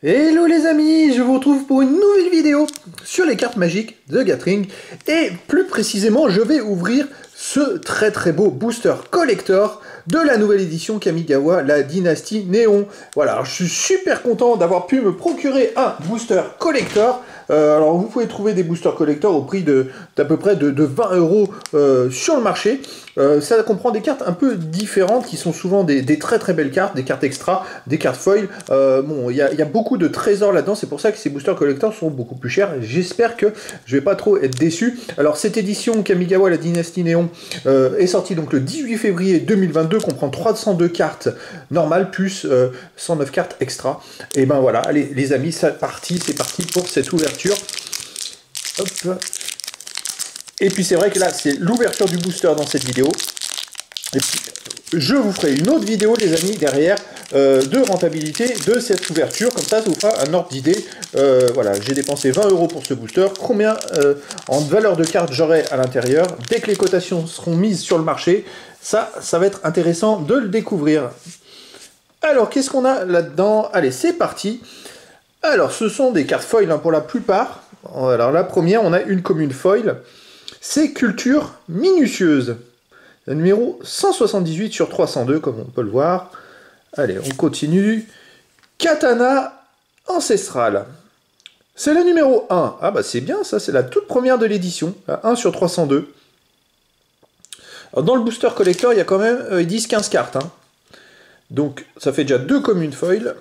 Hello les amis, je vous retrouve pour une nouvelle vidéo sur les cartes magiques de Gathering et plus précisément je vais ouvrir ce très beau booster collector de la nouvelle édition Kamigawa, la dynastie Néon. Voilà, alors je suis super content d'avoir pu me procurer un booster collector. Alors vous pouvez trouver des boosters collector au prix d'à peu près de 20 € sur le marché. Ça comprend des cartes un peu différentes qui sont souvent des très belles cartes, des cartes extra, des cartes foil. Bon, il y a beaucoup de trésors là-dedans, c'est pour ça que ces boosters collector sont beaucoup plus chers. J'espère que je vais pas trop être déçu. Alors cette édition Kamigawa, la dynastie Néon, est sortie donc le 18 février 2022, comprend 302 cartes normales plus 109 cartes extra. Et ben voilà, allez les amis, c'est parti pour cette ouverture. Hop. Et puis c'est vrai que là, c'est l'ouverture du booster dans cette vidéo. Et puis, je vous ferai une autre vidéo, les amis, derrière, de rentabilité de cette ouverture. Comme ça vous fera un ordre d'idée. Voilà, j'ai dépensé 20 € pour ce booster. Combien en valeur de cartes j'aurai à l'intérieur? Dès que les cotations seront mises sur le marché, ça va être intéressant de le découvrir. Alors, qu'est-ce qu'on a là-dedans? Allez, c'est parti. Alors, ce sont des cartes foil hein, pour la plupart. Alors, la première, on a une commune foil. C'est Culture Minutieuse. Le numéro 178 sur 302, comme on peut le voir. Allez, on continue. Katana Ancestrale. C'est le numéro 1. Ah bah c'est bien, ça, c'est la toute première de l'édition. 1 sur 302. Alors, dans le booster collector, il y a quand même 10-15 cartes. Hein. Donc, ça fait déjà 2 communes foil.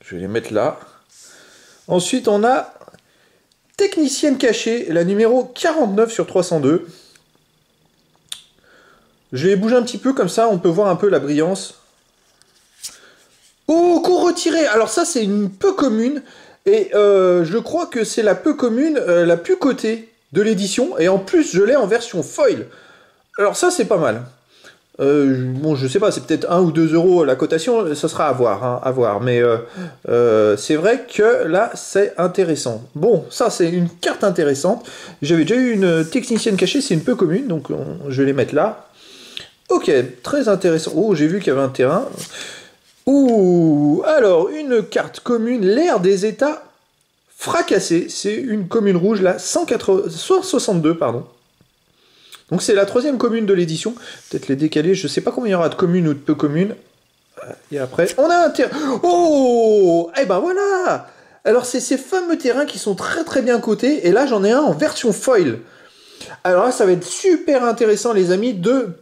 Je vais les mettre là. Ensuite, on a Technicienne cachée, la numéro 49 sur 302. Je vais bouger un petit peu, comme ça, on peut voir un peu la brillance. Oh, coup retiré. Alors ça, c'est une peu commune. Et je crois que c'est la peu commune, la plus cotée de l'édition. Et en plus, je l'ai en version foil. Alors ça, c'est pas mal. Bon, je sais pas, c'est peut-être 1 ou 2 € la cotation, ça sera à voir, hein, à voir. Mais c'est vrai que là, c'est intéressant. Bon, ça, c'est une carte intéressante. J'avais déjà eu une technicienne cachée, c'est une peu commune, donc je vais les mettre là. Ok, très intéressant. Oh, j'ai vu qu'il y avait un terrain. Ouh, alors, une carte commune, l'ère des états fracassés. C'est une commune rouge, là, 162, pardon. Donc c'est la 3e commune de l'édition. Peut-être les décaler, je ne sais pas combien il y aura de communes ou de peu communes. Et après, on a un terrain. Oh, et ben voilà. Alors c'est ces fameux terrains qui sont très bien cotés. Et là j'en ai un en version foil. Alors là ça va être super intéressant les amis de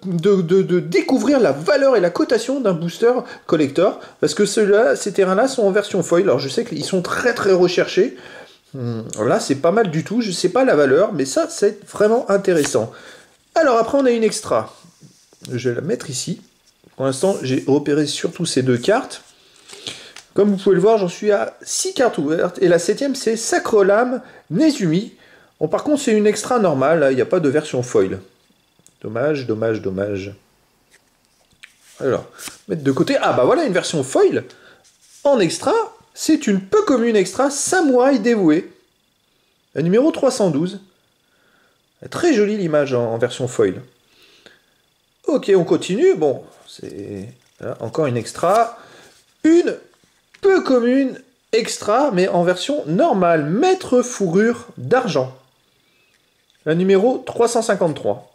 découvrir la valeur et la cotation d'un booster collector. Parce que ces terrains-là sont en version foil. Alors je sais qu'ils sont très recherchés. Là c'est pas mal du tout. Je ne sais pas la valeur, mais ça c'est vraiment intéressant. Alors après on a une extra, je vais la mettre ici. Pour l'instant j'ai repéré surtout ces 2 cartes. Comme vous pouvez le voir j'en suis à 6 cartes ouvertes et la 7e c'est Sacrelame Nezumi. Bon par contre c'est une extra normale, il n'y a pas de version foil. Dommage. Alors, mettre de côté, ah bah voilà une version foil. En extra, c'est une peu commune extra, Samouraï dévoué. Le numéro 312. Très jolie l'image en version foil. Ok, on continue. Bon, c'est encore une extra. Une peu commune extra, mais en version normale. Maître fourrure d'argent. La numéro 353.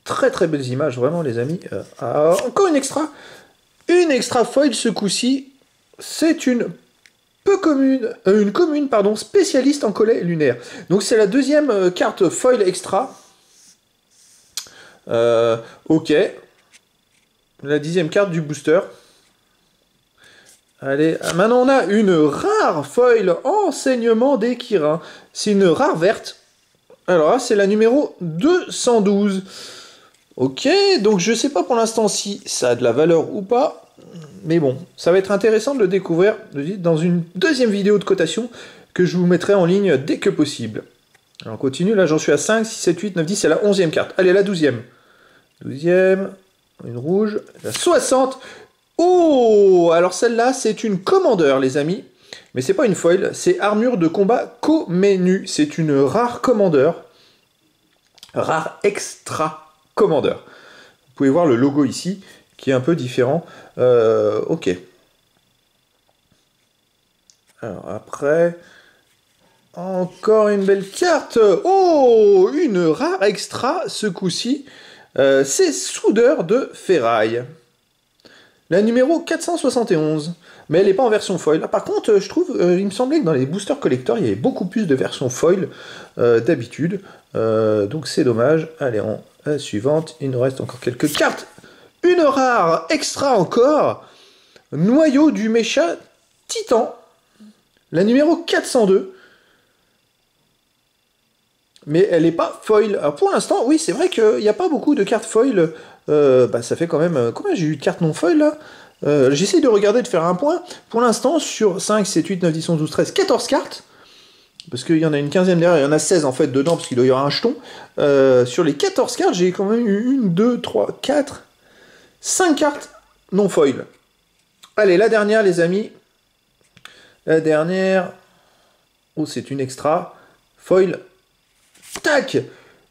Très belles images, vraiment les amis. Encore une extra. Une extra foil ce coup-ci. C'est une commune pardon, spécialiste en collet lunaire. Donc c'est la 2e carte foil extra. Ok. La 10e carte du booster. Allez, maintenant on a une rare foil enseignement des Kirin. C'est une rare verte. Alors là, c'est la numéro 212. Ok, donc je sais pas pour l'instant si ça a de la valeur ou pas. Mais bon, ça va être intéressant de le découvrir dans une 2e vidéo de cotation que je vous mettrai en ligne dès que possible. Alors on continue, là j'en suis à 5, 6, 7, 8, 9, 10, c'est la 11e carte. Allez, la 12e. 12e, une rouge, la 60. Oh, alors celle-là c'est une commandeur les amis. Mais c'est pas une foil, c'est armure de combat Komenu. C'est une rare commandeur. Rare extra commandeur. Vous pouvez voir le logo ici. qui est un peu différent. Ok. Alors après, encore une belle carte. Oh, une rare extra ce coup-ci. C'est Soudeur de Ferraille. La numéro 471. Mais elle n'est pas en version foil. Là, par contre, je trouve, il me semblait que dans les boosters collector, il y avait beaucoup plus de versions foil d'habitude. Donc c'est dommage. Allez, on la suivante. Il nous reste encore quelques cartes. Une rare extra encore. Noyau du mécha Titan. La numéro 402. Mais elle n'est pas foil. Alors pour l'instant, oui, c'est vrai qu'il n'y a pas beaucoup de cartes foil. Ça fait quand même... Combien j'ai eu de cartes non foil là? J'essaie de regarder, de faire un point. Pour l'instant, sur 5, 7, 8, 9, 10, 11, 12, 13, 14 cartes. Parce qu'il y en a une quinzième derrière, il y en a 16 en fait dedans, parce qu'il doit y avoir un jeton. Sur les 14 cartes, j'ai quand même eu 1, 2, 3, 4, 5 cartes non foil. Allez, la dernière, les amis. La dernière... Oh, c'est une extra. Foil. Tac!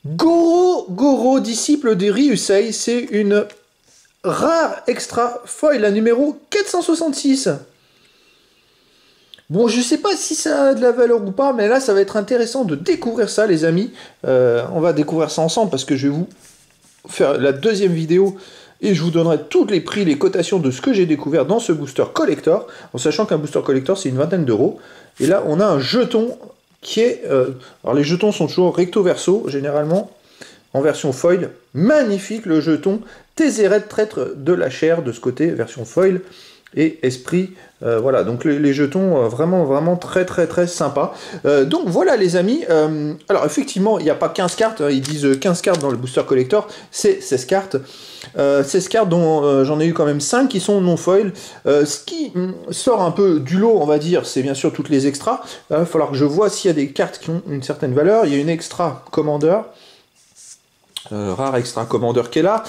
Goro, disciple de Ryusei, c'est une rare extra foil, la numéro 466. Bon, je sais pas si ça a de la valeur ou pas, mais là, ça va être intéressant de découvrir ça, les amis. On va découvrir ça ensemble, parce que je vais vous faire la deuxième vidéo, et je vous donnerai tous les prix, les cotations de ce que j'ai découvert dans ce booster collector, en sachant qu'un booster collector, c'est une vingtaine d'euros. Et là, on a un jeton qui est... alors, les jetons sont toujours recto-verso, généralement, en version foil. Magnifique, le jeton Tézéret, traître de la chair, de ce côté, version foil. Et esprit, voilà, donc les jetons vraiment très sympa. Donc voilà les amis, alors effectivement il n'y a pas 15 cartes, ils disent 15 cartes dans le booster collector, c'est 16 cartes. 16 cartes dont j'en ai eu quand même 5 qui sont non foil. Ce qui sort un peu du lot, on va dire, c'est bien sûr toutes les extras. Il va falloir que je vois s'il y a des cartes qui ont une certaine valeur. Il y a une extra Commander, rare extra Commander qui est là.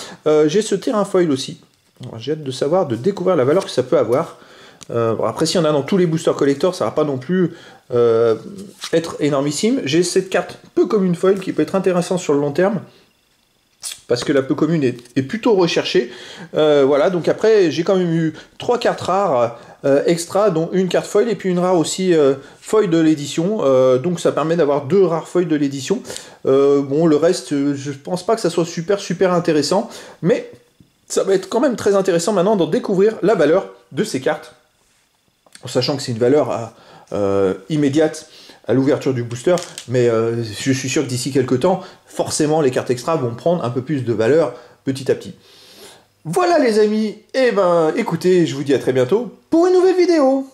J'ai ce terrain foil aussi. J'ai hâte de savoir, de découvrir la valeur que ça peut avoir. Bon, après, s'il y en a dans tous les boosters collector, ça va pas non plus être énormissime. J'ai cette carte peu commune foil qui peut être intéressante sur le long terme, parce que la peu commune est plutôt recherchée. Voilà, donc après, j'ai quand même eu 3 cartes rares extra, dont une carte foil, et puis une rare aussi foil de l'édition. Donc ça permet d'avoir 2 rares foils de l'édition. Bon, le reste, je pense pas que ça soit super intéressant, mais... ça va être quand même très intéressant maintenant de découvrir la valeur de ces cartes, en sachant que c'est une valeur immédiate à l'ouverture du booster, mais je suis sûr que d'ici quelques temps, forcément les cartes extra vont prendre un peu plus de valeur petit à petit. Voilà les amis, et ben écoutez, je vous dis à très bientôt pour une nouvelle vidéo.